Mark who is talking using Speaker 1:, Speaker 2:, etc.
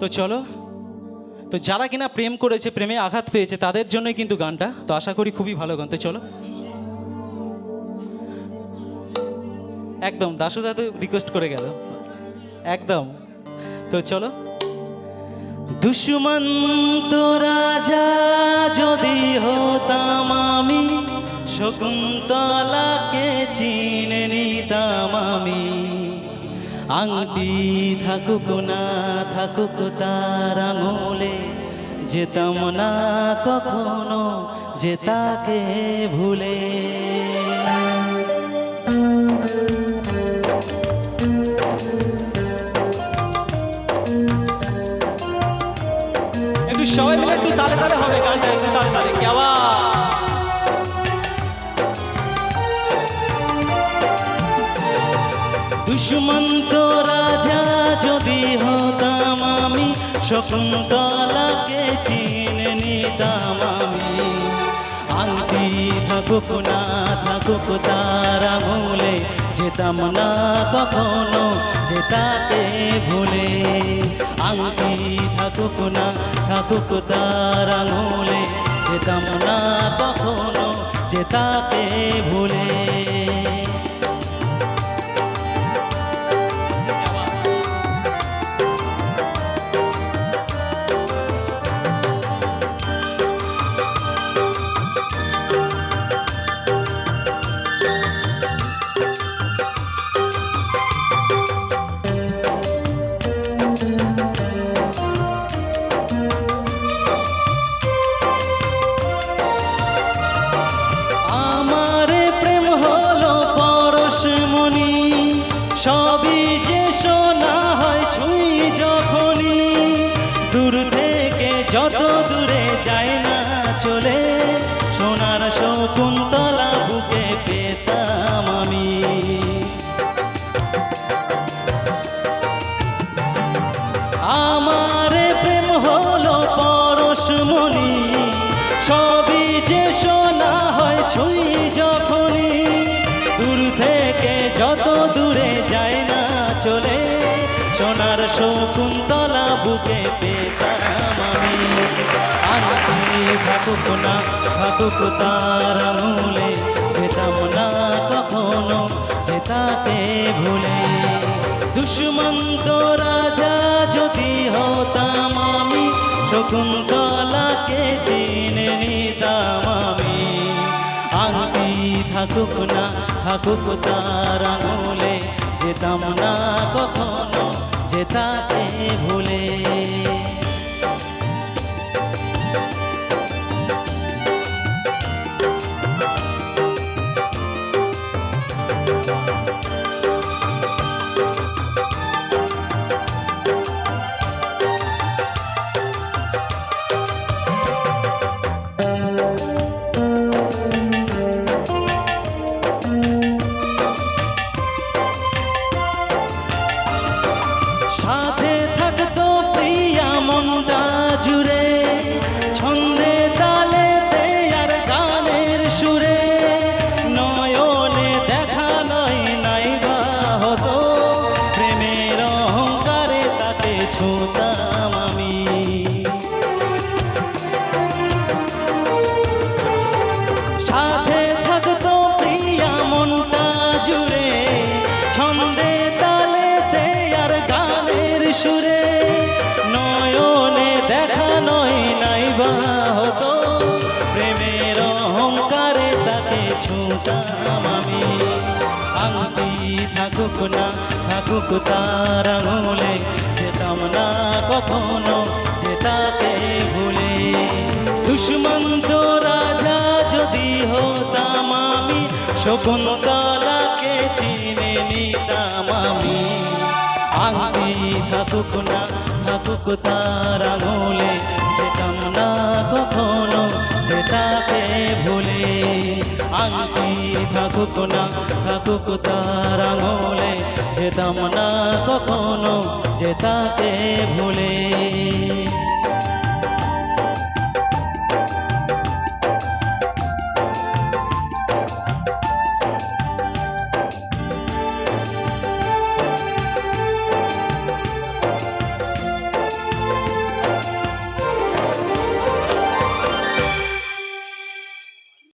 Speaker 1: তো চলো, তো যারা কিনা প্রেম করেছে, প্রেমে আঘাত পেয়েছে, তাদের জন্যই কিন্তু গানটা। তো আশা করি খুবই ভালো গান। তো চলো, একদম দাসুদা তো রিকোয়েস্ট করে গেল একদম। তো চলো। দুষ্মন্ত রাজা যদি হতাম আমি, শকুন্তলাকে চিনে নিতাম আমি। আংটি থাকুক না থাকুক তার আঙুলে, যেতাম না কখনো যে তাকে ভুলে। একটু সবাই মিলে একটু তালে তালে হবে গানটা, একটু তালে তালে কেবা। দুষ্মন্ত রাজা যদি হতাম আমি, শকুন্তলাকে চিনে নিতাম আমি। আংটি থাকুক না থাকুক তার আঙুলে, যেতাম না কখনো যে তাকে ভুলে। আংটি থাকুক না থাকুক তার আঙুলে, যেতাম না কখনো যে তাকে ভুলে। সবই যে শোনা হয় ছুঁই যখনই, দূর থেকে যত দূরে যায় না চলে, সোনার শকুন্তলা বুকে পেতাম আমি। আমার প্রেম হলো পরশমণি, সবই যে শোনা হয় ছুঁই যখনই, দূর থেকে যত দূরে যায় না চলে, সোনার শকুন্তলা বুকে পেতাম আমি। আংটি থাকুক না থাকুক তার আঙুলে, যেতাম না কখনো যে তাকে ভুলে। দুষ্মন্ত রাজা যদি হতাম আমি, শকুন্তলাকে চিনে নিতাম আমি। আংটি থাকুক না থাকুক তার আঙুলে, যেতাম না কখনো যে তাকে ভুলে। সাথে থাকতো প্রিয়া মনটা জুড়ে, ছন্দে তালেতে আর গানের সুরে, নয়নে দেখা নয় নাই বা হতো, প্রেমের অহংকারে তাকে ছুঁতাম আমি। সাথে থাকতো প্রিয়া মনটা জুড়ে, ছন্দে তালেতে আর গানের সুরে, নয়নে দেখা নয় নাই বা হতো, প্রেমের অহংকারে তাকে ছুঁতাম আমি। আংটি থাকুক না থাকুক তার আঙুলে, যেতাম না কখনো যে তাকে ভুলে। দুষ্মন্ত রাজা যদি হতাম আমি, শকুন্তলাকে চিনে নিতাম আমি। আংটি থাকুক না থাকুক তার আঙুলে, যেতাম না কখনো যে তাকে ভুলে। আংটি থাকুক না থাকুক তার আঙুলে, যেতাম না কখনো যে তাকে ভুলে।